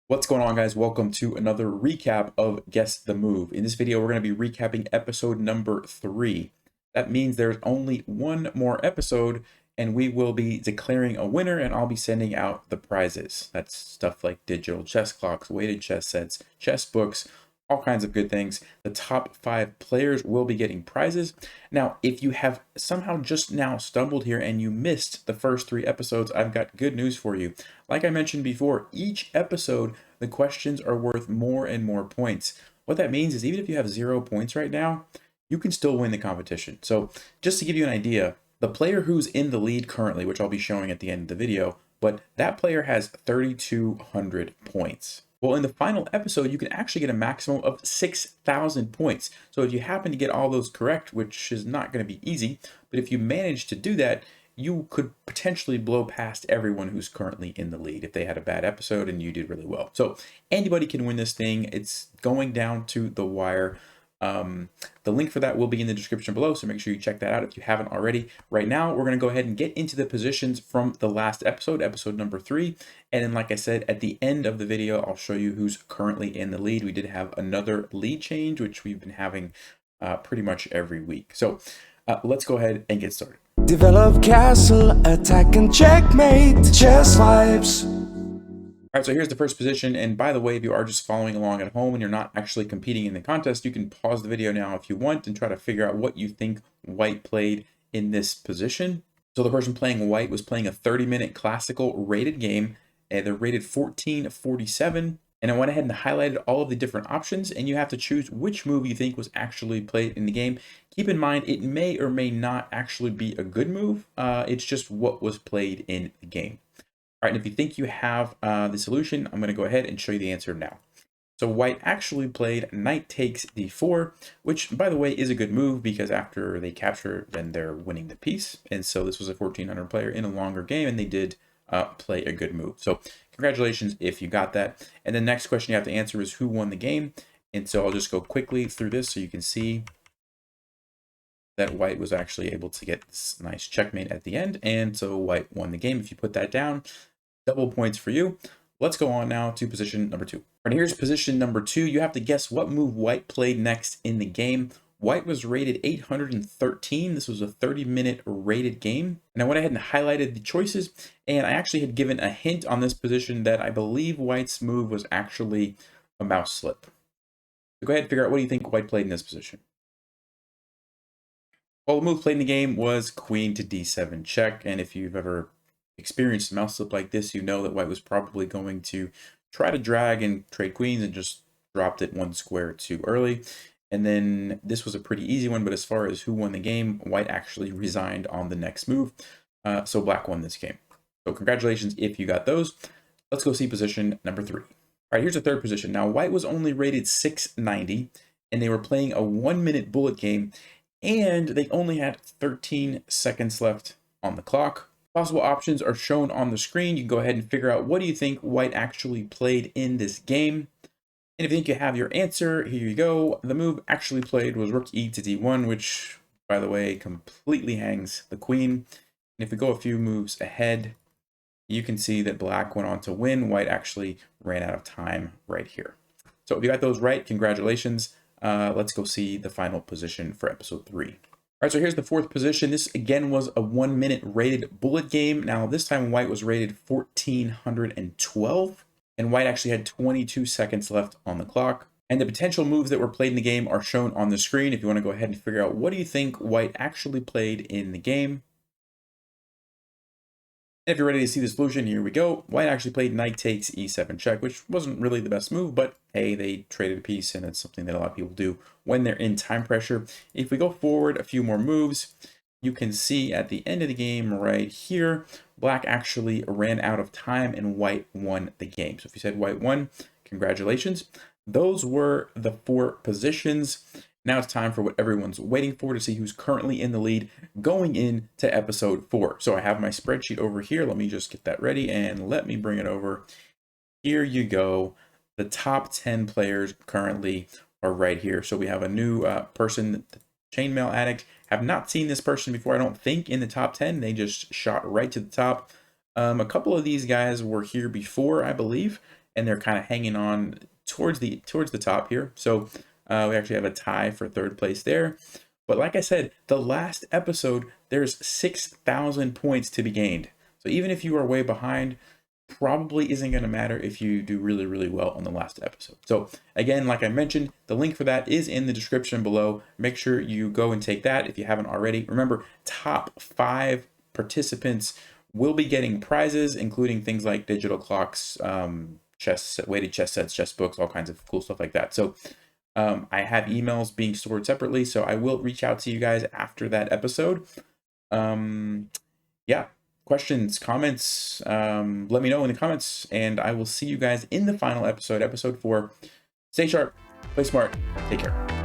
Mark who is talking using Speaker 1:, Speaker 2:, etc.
Speaker 1: What's going on, guys? Welcome to another recap of Guess the Move. In this video, we're going to be recapping episode number 3. That means there's only one more episode, and we will be declaring a winner, and I'll be sending out the prizes. That's stuff like digital chess clocks, weighted chess sets, chess books, all kinds of good things. The top 5 players will be getting prizes. Now, if you have somehow just now stumbled here and you missed the first 3 episodes, I've got good news for you. Like I mentioned before, each episode, the questions are worth more and more points. What that means is even if you have 0 points right now, you can still win the competition. So just to give you an idea, the player who's in the lead currently, which I'll be showing at the end of the video, but that player has 3,200 points. Well, in the final episode, you can actually get a maximum of 6,000 points. So if you happen to get all those correct, which is not going to be easy, but if you manage to do that, you could potentially blow past everyone who's currently in the lead if they had a bad episode and you did really well. So anybody can win this thing. It's going down to the wire. The link for that will be in the description below, so make sure you check that out if you haven't already. Right now, we're going to go ahead and get into the positions from the last episode, episode number 3. And then, like I said, at the end of the video, I'll show you who's currently in the lead. We did have another lead change, which we've been having pretty much every week. So let's go ahead and get started.
Speaker 2: Develop castle, attack and checkmate, chess vibes.
Speaker 1: All right, so here's the first position. And by the way, if you are just following along at home and you're not actually competing in the contest, you can pause the video now if you want and try to figure out what you think white played in this position. So the person playing white was playing a 30-minute classical rated game. They're rated 1447. And I went ahead and highlighted all of the different options, and you have to choose which move you think was actually played in the game. Keep in mind, it may or may not actually be a good move. It's just what was played in the game. All right, and if you think you have the solution, I'm going to go ahead and show you the answer now. So white actually played knight takes d4, which, by the way, is a good move because after they capture, then they're winning the piece. And so this was a 1400 player in a longer game, and they did play a good move. So congratulations if you got that. And the next question you have to answer is who won the game. And so I'll just go quickly through this so you can see that white was actually able to get this nice checkmate at the end. And so white won the game. If you put that down, double points for you. Let's go on now to position number 2. All right, here's position number 2. You have to guess what move white played next in the game. White was rated 813. This was a 30-minute rated game. And I went ahead and highlighted the choices. And I actually had given a hint on this position that I believe white's move was actually a mouse slip. So go ahead and figure out what do you think white played in this position. Well, the move played in the game was queen to d7 check. And if you've ever experienced a mouse slip like this, you know that white was probably going to try to drag and trade queens and just dropped it 1 square too early. And then this was a pretty easy one, but as far as who won the game, white actually resigned on the next move. So black won this game. So congratulations if you got those. Let's go see position number 3. All right, here's the third position. Now, white was only rated 690, and they were playing a 1-minute bullet game, and they only had 13 seconds left on the clock. Possible options are shown on the screen. You can go ahead and figure out what do you think white actually played in this game. And if you think you have your answer, here you go. The move actually played was rook e to d1, which, by the way, completely hangs the queen. And if we go a few moves ahead, you can see that black went on to win. White actually ran out of time right here. So if you got those right, congratulations. Let's go see the final position for episode 3. All right, so here's the 4th position. This, again, was a 1-minute rated bullet game. Now, this time, white was rated 1412, and white actually had 22 seconds left on the clock. And the potential moves that were played in the game are shown on the screen if you want to go ahead and figure out what do you think white actually played in the game. And if you're ready to see the solution, here we go. White actually played knight takes e7 check, which wasn't really the best move, but hey, they traded a piece, and it's something that a lot of people do when they're in time pressure. If we go forward a few more moves, you can see at the end of the game right here, black actually ran out of time and white won the game. So if you said white won, congratulations. Those were the 4 positions. Now it's time for what everyone's waiting for, to see who's currently in the lead going into episode 4. So I have my spreadsheet over here. Let me just get that ready and let me bring it over. Here you go. The top 10 players currently are right here. So we have a new person, Chainmail Addict. Have not seen this person before, I don't think, in the top 10. They just shot right to the top. A couple of these guys were here before, I believe. and they're kind of hanging on towards the top here. So we actually have a tie for third place there. But like I said, the last episode, there's 6,000 points to be gained. So even if you are way behind, probably isn't going to matter if you do really, really well on the last episode. So again, like I mentioned, the link for that is in the description below. Make sure you go and take that if you haven't already. Remember, top 5 participants will be getting prizes, including things like digital clocks, weighted chess sets, chess books, all kinds of cool stuff like that. So I have emails being stored separately, so I will reach out to you guys after that episode. Yeah, questions, comments, let me know in the comments, and I will see you guys in the final episode, episode 4. Stay sharp, play smart, take care.